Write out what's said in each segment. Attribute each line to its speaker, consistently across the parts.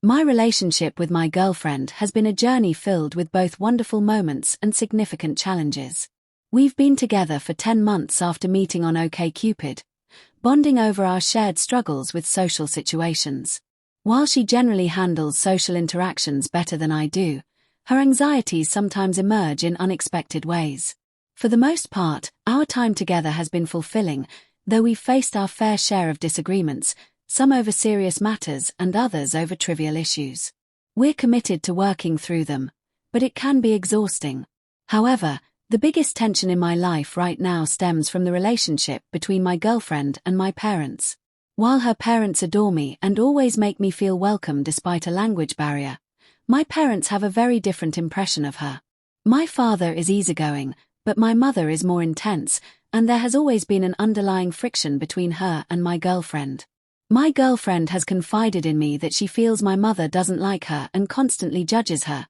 Speaker 1: My relationship with my girlfriend has been a journey filled with both wonderful moments and significant challenges. We've been together for 10 months after meeting on OkCupid, bonding over our shared struggles with social situations. While she generally handles social interactions better than I do, her anxieties sometimes emerge in unexpected ways. For the most part, our time together has been fulfilling, though we've faced our fair share of disagreements, some over serious matters and others over trivial issues. We're committed to working through them, but it can be exhausting. However, the biggest tension in my life right now stems from the relationship between my girlfriend and my parents. While her parents adore me and always make me feel welcome despite a language barrier, my parents have a very different impression of her. My father is easygoing, but my mother is more intense, and there has always been an underlying friction between her and my girlfriend. My girlfriend has confided in me that she feels my mother doesn't like her and constantly judges her,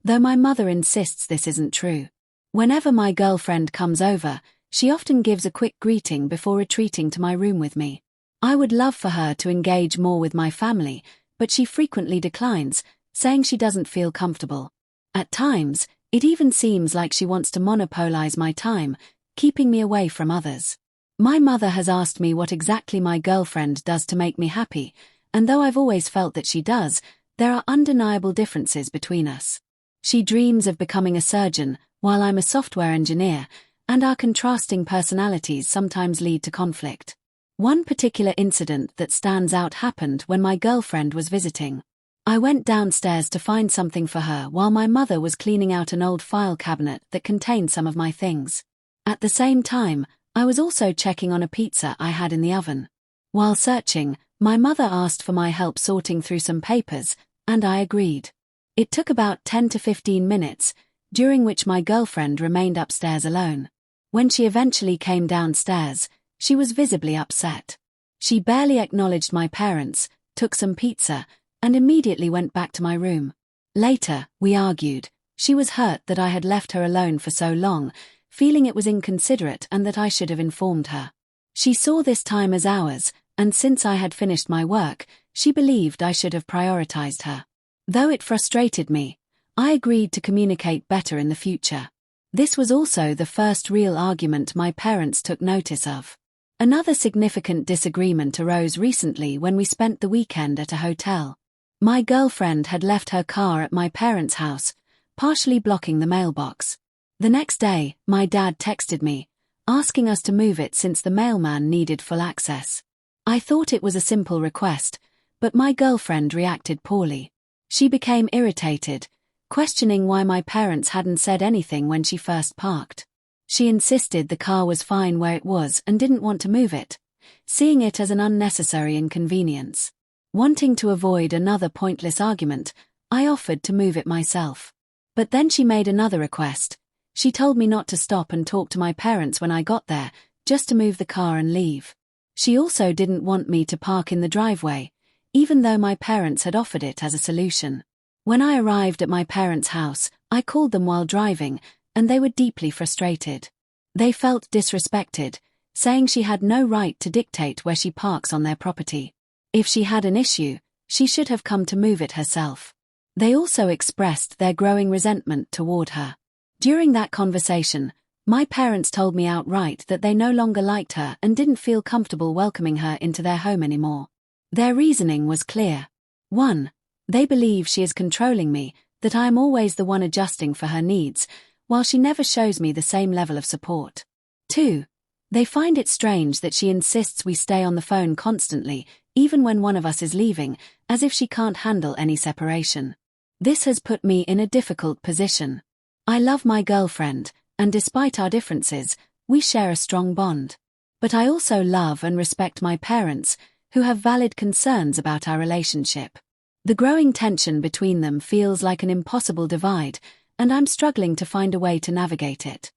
Speaker 1: though my mother insists this isn't true. Whenever my girlfriend comes over, she often gives a quick greeting before retreating to my room with me. I would love for her to engage more with my family, but she frequently declines, saying she doesn't feel comfortable. At times, it even seems like she wants to monopolize my time, keeping me away from others. My mother has asked me what exactly my girlfriend does to make me happy, and though I've always felt that she does, there are undeniable differences between us. She dreams of becoming a surgeon, while I'm a software engineer, and our contrasting personalities sometimes lead to conflict. One particular incident that stands out happened when my girlfriend was visiting. I went downstairs to find something for her while my mother was cleaning out an old file cabinet that contained some of my things. At the same time, I was also checking on a pizza I had in the oven. While searching, my mother asked for my help sorting through some papers, and I agreed. It took about 10 to 15 minutes, during which my girlfriend remained upstairs alone. When she eventually came downstairs, she was visibly upset. She barely acknowledged my parents, took some pizza, and immediately went back to my room. Later, we argued. She was hurt that I had left her alone for so long, feeling it was inconsiderate and that I should have informed her. She saw this time as ours, and since I had finished my work, she believed I should have prioritized her. Though it frustrated me, I agreed to communicate better in the future. This was also the first real argument my parents took notice of. Another significant disagreement arose recently when we spent the weekend at a hotel. My girlfriend had left her car at my parents' house, partially blocking the mailbox. The next day, my dad texted me, asking us to move it since the mailman needed full access. I thought it was a simple request, but my girlfriend reacted poorly. She became irritated, questioning why my parents hadn't said anything when she first parked. She insisted the car was fine where it was and didn't want to move it, seeing it as an unnecessary inconvenience. Wanting to avoid another pointless argument, I offered to move it myself. But then she made another request. She told me not to stop and talk to my parents when I got there, just to move the car and leave. She also didn't want me to park in the driveway, even though my parents had offered it as a solution. When I arrived at my parents' house, I called them while driving, and they were deeply frustrated. They felt disrespected, saying she had no right to dictate where she parks on their property. If she had an issue, she should have come to move it herself. They also expressed their growing resentment toward her. During that conversation, my parents told me outright that they no longer liked her and didn't feel comfortable welcoming her into their home anymore. Their reasoning was clear. 1. They believe she is controlling me, that I am always the one adjusting for her needs, while she never shows me the same level of support. 2. They find it strange that she insists we stay on the phone constantly, even when one of us is leaving, as if she can't handle any separation. This has put me in a difficult position. I love my girlfriend, and despite our differences, we share a strong bond. But I also love and respect my parents, who have valid concerns about our relationship. The growing tension between them feels like an impossible divide, and I'm struggling to find a way to navigate it.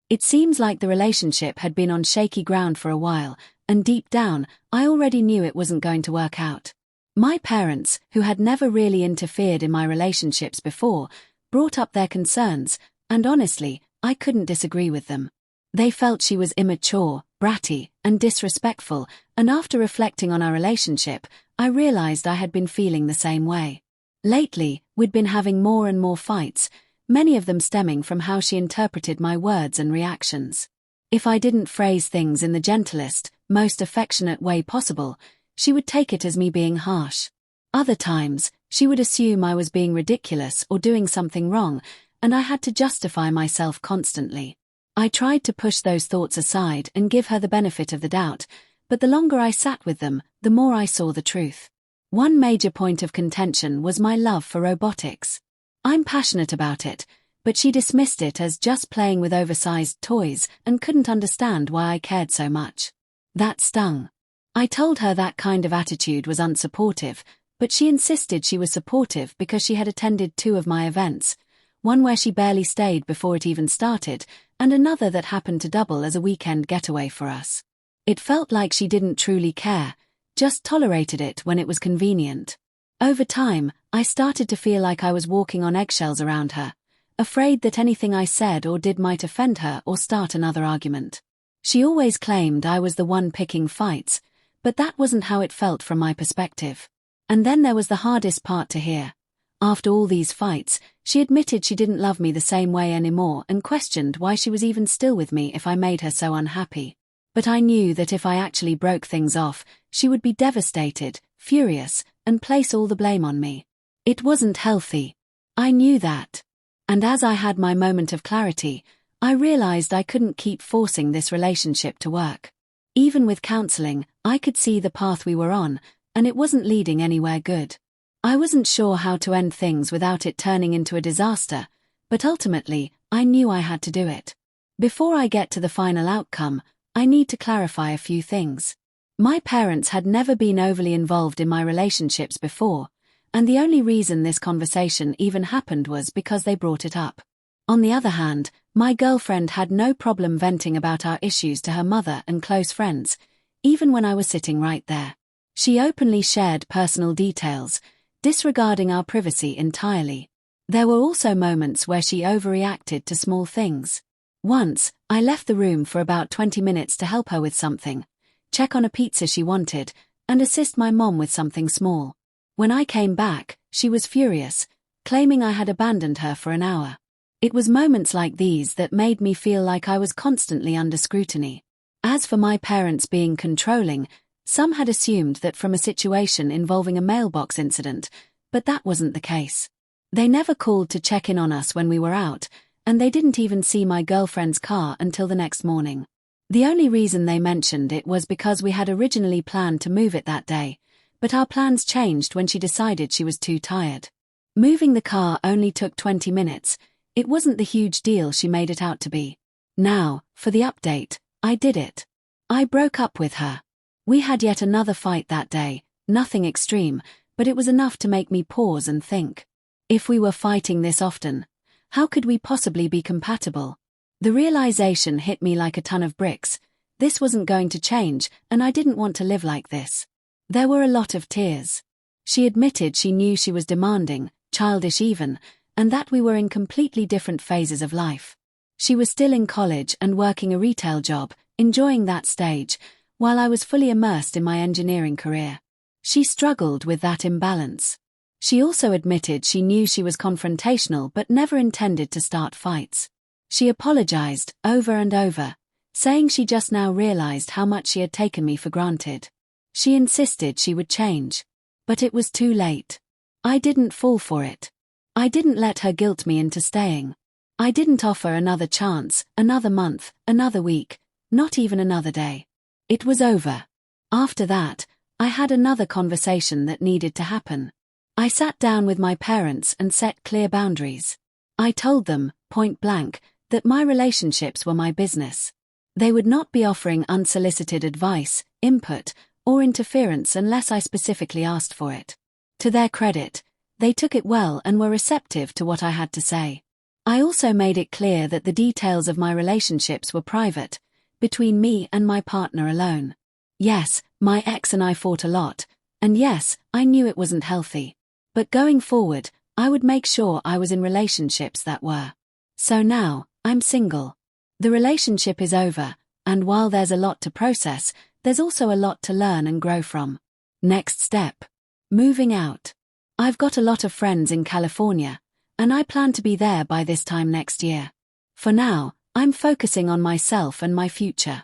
Speaker 1: It seems like the relationship had been on shaky ground for a while, and deep down, I already knew it wasn't going to work out. My parents, who had never really interfered in my relationships before, brought up their concerns, and honestly, I couldn't disagree with them. They felt she was immature, bratty, and disrespectful, and after reflecting on our relationship, I realized I had been feeling the same way. Lately, we'd been having more and more fights, many of them stemming from how she interpreted my words and reactions. If I didn't phrase things in the gentlest, most affectionate way possible, she would take it as me being harsh. Other times, she would assume I was being ridiculous or doing something wrong, and I had to justify myself constantly. I tried to push those thoughts aside and give her the benefit of the doubt, but the longer I sat with them, the more I saw the truth. One major point of contention was my love for robotics. I'm passionate about it, but she dismissed it as just playing with oversized toys and couldn't understand why I cared so much. That stung. I told her that kind of attitude was unsupportive, but she insisted she was supportive because she had attended 2 of my events, one where she barely stayed before it even started, and another that happened to double as a weekend getaway for us. It felt like she didn't truly care, just tolerated it when it was convenient. Over time, I started to feel like I was walking on eggshells around her, afraid that anything I said or did might offend her or start another argument. She always claimed I was the one picking fights, but that wasn't how it felt from my perspective. And then there was the hardest part to hear. After all these fights, she admitted she didn't love me the same way anymore and questioned why she was even still with me if I made her so unhappy. But I knew that if I actually broke things off, she would be devastated, furious, and place all the blame on me. It wasn't healthy. I knew that. And as I had my moment of clarity, I realized I couldn't keep forcing this relationship to work. Even with counseling, I could see the path we were on, and it wasn't leading anywhere good. I wasn't sure how to end things without it turning into a disaster, but ultimately, I knew I had to do it. Before I get to the final outcome, I need to clarify a few things. My parents had never been overly involved in my relationships before, and the only reason this conversation even happened was because they brought it up. On the other hand, my girlfriend had no problem venting about our issues to her mother and close friends, even when I was sitting right there. She openly shared personal details, disregarding our privacy entirely. There were also moments where she overreacted to small things. Once, I left the room for about 20 minutes to help her with something, check on a pizza she wanted, and assist my mom with something small. When I came back, she was furious, claiming I had abandoned her for an hour. It was moments like these that made me feel like I was constantly under scrutiny. As for my parents being controlling, some had assumed that from a situation involving a mailbox incident, but that wasn't the case. They never called to check in on us when we were out, and they didn't even see my girlfriend's car until the next morning. The only reason they mentioned it was because we had originally planned to move it that day, but our plans changed when she decided she was too tired. Moving the car only took 20 minutes, it wasn't the huge deal she made it out to be. Now, for the update, I did it. I broke up with her. We had yet another fight that day, nothing extreme, but it was enough to make me pause and think. If we were fighting this often, how could we possibly be compatible? The realization hit me like a ton of bricks. This wasn't going to change, and I didn't want to live like this. There were a lot of tears. She admitted she knew she was demanding, childish even, and that we were in completely different phases of life. She was still in college and working a retail job, enjoying that stage, while I was fully immersed in my engineering career. She struggled with that imbalance. She also admitted she knew she was confrontational but never intended to start fights. She apologized, over and over, saying she just now realized how much she had taken me for granted. She insisted she would change. But it was too late. I didn't fall for it. I didn't let her guilt me into staying. I didn't offer another chance, another month, another week, not even another day. It was over. After that, I had another conversation that needed to happen. I sat down with my parents and set clear boundaries. I told them, point blank, that my relationships were my business. They would not be offering unsolicited advice, input, or interference unless I specifically asked for it. To their credit, they took it well and were receptive to what I had to say. I also made it clear that the details of my relationships were private, between me and my partner alone. Yes, my ex and I fought a lot, and yes, I knew it wasn't healthy. But going forward, I would make sure I was in relationships that were. So now, I'm single. The relationship is over, and while there's a lot to process, there's also a lot to learn and grow from. Next step. Moving out. I've got a lot of friends in California, and I plan to be there by this time next year. For now, I'm focusing on myself and my future.